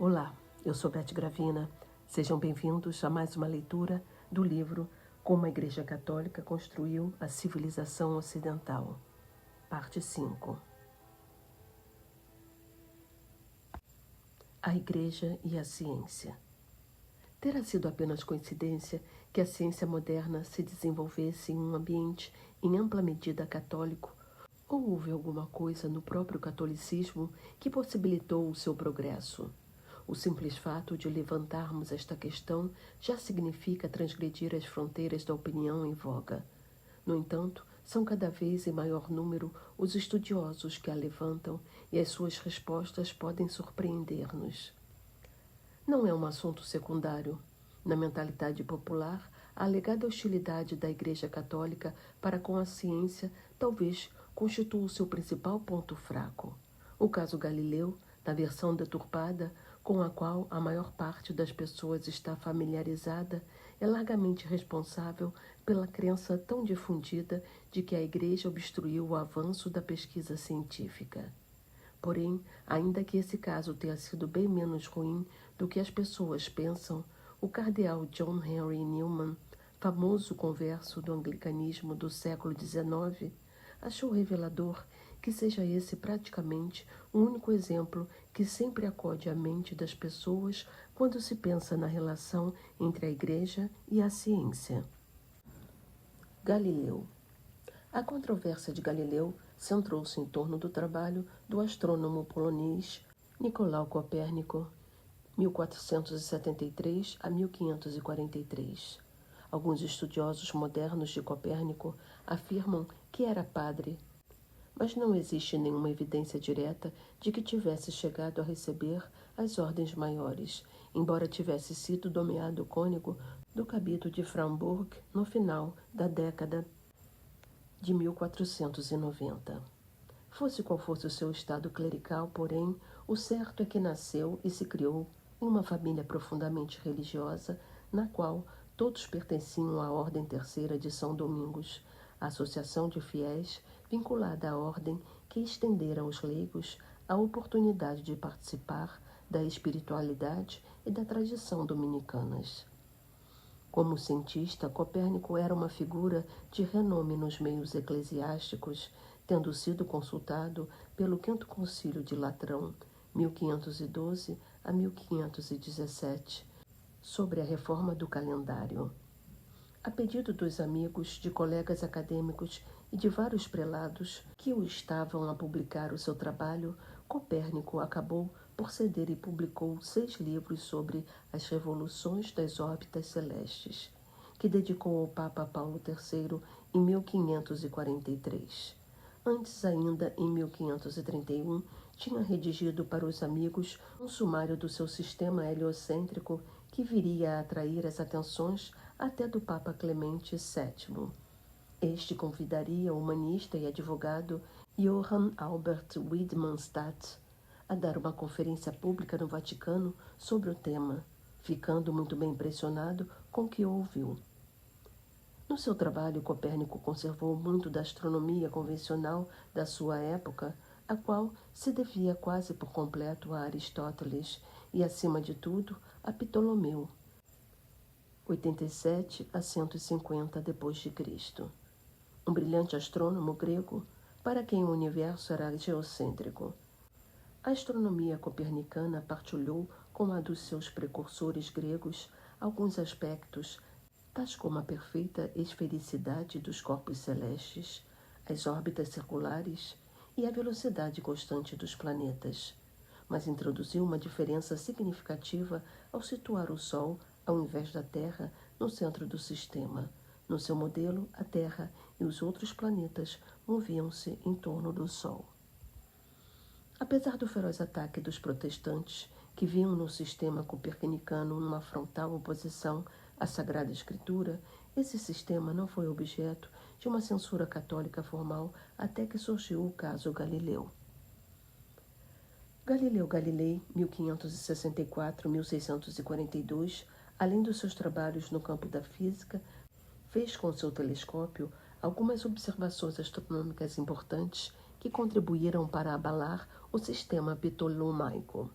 Olá, eu sou Beth Gravina. Sejam bem-vindos a mais uma leitura do livro Como a Igreja Católica Construiu a Civilização Ocidental, parte 5. A Igreja e a Ciência. Terá sido apenas coincidência que a ciência moderna se desenvolvesse em um ambiente em ampla medida católico, ou houve alguma coisa no próprio catolicismo que possibilitou o seu progresso? O simples fato de levantarmos esta questão já significa transgredir as fronteiras da opinião em voga. No entanto, são cada vez em maior número os estudiosos que a levantam e as suas respostas podem surpreender-nos. Não é um assunto secundário. Na mentalidade popular, a alegada hostilidade da Igreja Católica para com a ciência talvez constitua o seu principal ponto fraco. O caso Galileu, na versão deturpada, com a qual a maior parte das pessoas está familiarizada, é largamente responsável pela crença tão difundida de que a Igreja obstruiu o avanço da pesquisa científica. Porém, ainda que esse caso tenha sido bem menos ruim do que as pessoas pensam, o cardeal John Henry Newman, famoso converso do anglicanismo do século XIX, achou revelador que seja esse praticamente o único exemplo que sempre acode à mente das pessoas quando se pensa na relação entre a Igreja e a ciência. Galileu. A controvérsia de Galileu centrou-se em torno do trabalho do astrônomo polonês Nicolau Copérnico, 1473 a 1543. Alguns estudiosos modernos de Copérnico afirmam que era padre, mas não existe nenhuma evidência direta de que tivesse chegado a receber as ordens maiores, embora tivesse sido nomeado cônego do cabido de Framburg no final da década de 1490. Fosse qual fosse o seu estado clerical, porém, o certo é que nasceu e se criou em uma família profundamente religiosa, na qual todos pertenciam à Ordem Terceira de São Domingos, a associação de fiéis vinculada à ordem que estendera aos leigos a oportunidade de participar da espiritualidade e da tradição dominicanas. Como cientista, Copérnico era uma figura de renome nos meios eclesiásticos, tendo sido consultado pelo Quinto Concílio de Latrão, 1512 a 1517, sobre a reforma do calendário. A pedido dos amigos, de colegas acadêmicos e de vários prelados que o estavam a publicar o seu trabalho, Copérnico acabou por ceder e publicou 6 livros sobre as revoluções das órbitas celestes, que dedicou ao Papa Paulo III em 1543. Antes ainda, em 1531, tinha redigido para os amigos um sumário do seu sistema heliocêntrico que viria a atrair as atenções até do Papa Clemente VII. Este convidaria o humanista e advogado Johann Albert Widmanstadt a dar uma conferência pública no Vaticano sobre o tema, ficando muito bem impressionado com o que ouviu. No seu trabalho, Copérnico conservou muito da astronomia convencional da sua época, a qual se devia quase por completo a Aristóteles e, acima de tudo, a Ptolomeu, 87 a 150 d.C., um brilhante astrônomo grego para quem o universo era geocêntrico. A astronomia copernicana partilhou com a dos seus precursores gregos alguns aspectos, tais como a perfeita esfericidade dos corpos celestes, as órbitas circulares e a velocidade constante dos planetas, mas introduziu uma diferença significativa ao situar o Sol, ao invés da Terra, no centro do sistema. No seu modelo, a Terra e os outros planetas moviam-se em torno do Sol. Apesar do feroz ataque dos protestantes, que viam no sistema copernicano uma frontal oposição à Sagrada Escritura, esse sistema não foi objeto de uma censura católica formal até que surgiu o caso Galileu. Galileu Galilei, 1564-1642, além dos seus trabalhos no campo da física, fez com seu telescópio algumas observações astronômicas importantes que contribuíram para abalar o sistema ptolomaico.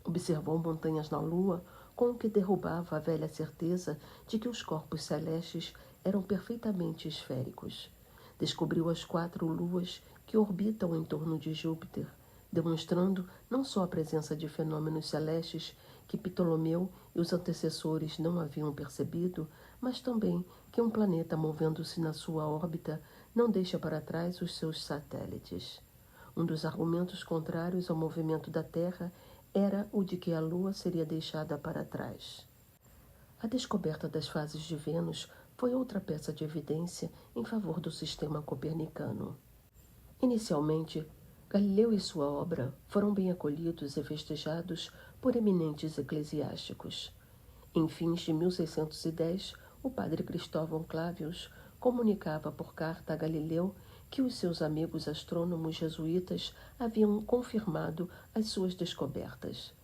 Observou montanhas na lua, com o que derrubava a velha certeza de que os corpos celestes eram perfeitamente esféricos. Descobriu as 4 luas que orbitam em torno de Júpiter, demonstrando não só a presença de fenômenos celestes que Ptolomeu e os antecessores não haviam percebido, mas também que um planeta movendo-se na sua órbita não deixa para trás os seus satélites. Um dos argumentos contrários ao movimento da Terra era o de que a Lua seria deixada para trás. A descoberta das fases de Vênus foi outra peça de evidência em favor do sistema copernicano. Inicialmente, Galileu e sua obra foram bem acolhidos e festejados por eminentes eclesiásticos. Em fins de 1610, o padre Cristóvão Clavius comunicava por carta a Galileu que os seus amigos astrônomos jesuítas haviam confirmado as suas descobertas.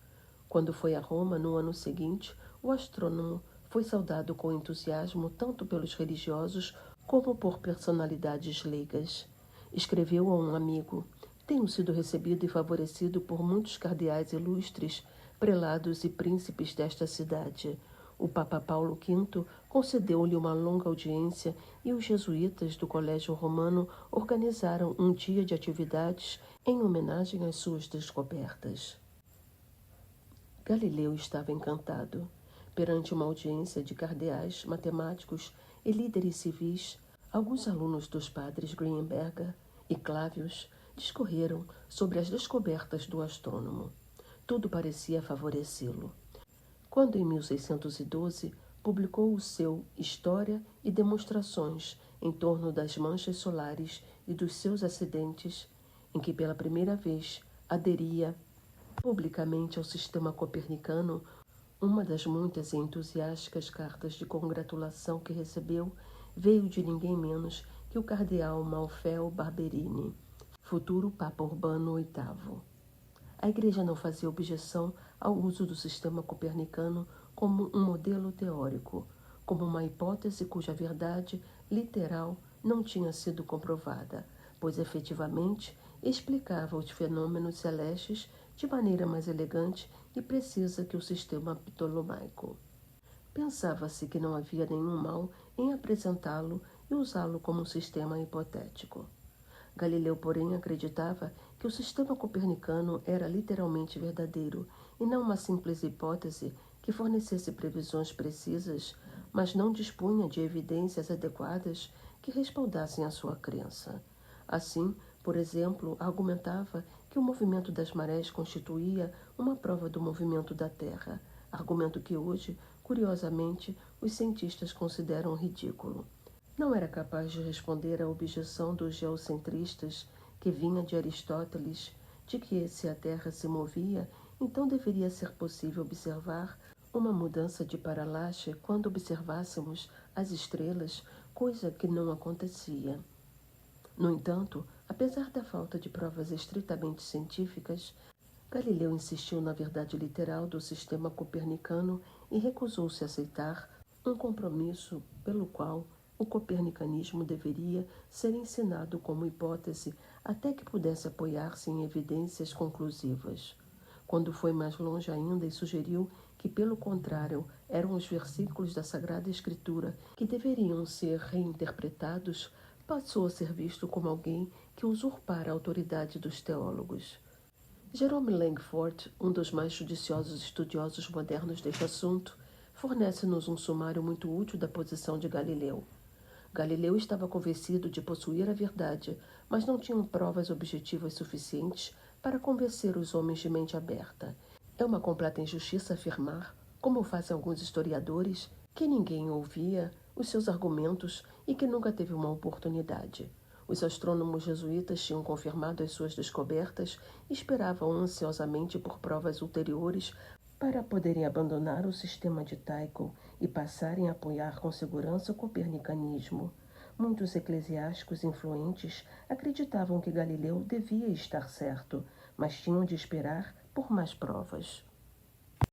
Quando foi a Roma no ano seguinte, o astrônomo foi saudado com entusiasmo tanto pelos religiosos como por personalidades leigas. Escreveu a um amigo: "Tenho sido recebido e favorecido por muitos cardeais ilustres, prelados e príncipes desta cidade. O Papa Paulo V concedeu-lhe uma longa audiência e os jesuítas do Colégio Romano organizaram um dia de atividades em homenagem às suas descobertas." Galileu estava encantado. Perante uma audiência de cardeais, matemáticos e líderes civis, alguns alunos dos padres Greenberger e Clavius discorreram sobre as descobertas do astrônomo. Tudo parecia favorecê-lo. Quando, em 1612, publicou o seu História e Demonstrações em torno das manchas solares e dos seus acidentes, em que pela primeira vez aderia publicamente ao sistema copernicano, uma das muitas e entusiásticas cartas de congratulação que recebeu veio de ninguém menos que o cardeal Maffeo Barberini, futuro Papa Urbano VIII. A Igreja não fazia objeção ao uso do sistema copernicano como um modelo teórico, como uma hipótese cuja verdade literal não tinha sido comprovada, pois efetivamente explicava os fenômenos celestes de maneira mais elegante e precisa que o sistema ptolomaico. Pensava-se que não havia nenhum mal em apresentá-lo e usá-lo como um sistema hipotético. Galileu, porém, acreditava que o sistema copernicano era literalmente verdadeiro e não uma simples hipótese que fornecesse previsões precisas, mas não dispunha de evidências adequadas que respaldassem a sua crença. Assim, por exemplo, argumentava que o movimento das marés constituía uma prova do movimento da Terra, argumento que hoje, curiosamente, os cientistas consideram ridículo. Não era capaz de responder à objeção dos geocentristas, que vinha de Aristóteles, de que, se a Terra se movia, então deveria ser possível observar uma mudança de paralaxe quando observássemos as estrelas, coisa que não acontecia. No entanto, apesar da falta de provas estritamente científicas, Galileu insistiu na verdade literal do sistema copernicano e recusou-se a aceitar um compromisso pelo qual o copernicanismo deveria ser ensinado como hipótese até que pudesse apoiar-se em evidências conclusivas. Quando foi mais longe ainda e sugeriu que, pelo contrário, eram os versículos da Sagrada Escritura que deveriam ser reinterpretados, passou a ser visto como alguém que usurpara a autoridade dos teólogos. Jerome Langford, um dos mais judiciosos estudiosos modernos deste assunto, fornece-nos um sumário muito útil da posição de Galileu. Galileu estava convencido de possuir a verdade, mas não tinha provas objetivas suficientes para convencer os homens de mente aberta. É uma completa injustiça afirmar, como fazem alguns historiadores, que ninguém ouvia os seus argumentos e que nunca teve uma oportunidade. Os astrônomos jesuítas tinham confirmado as suas descobertas e esperavam ansiosamente por provas ulteriores para poderem abandonar o sistema de Tycho e passarem a apoiar com segurança o copernicanismo. Muitos eclesiásticos influentes acreditavam que Galileu devia estar certo, mas tinham de esperar por mais provas.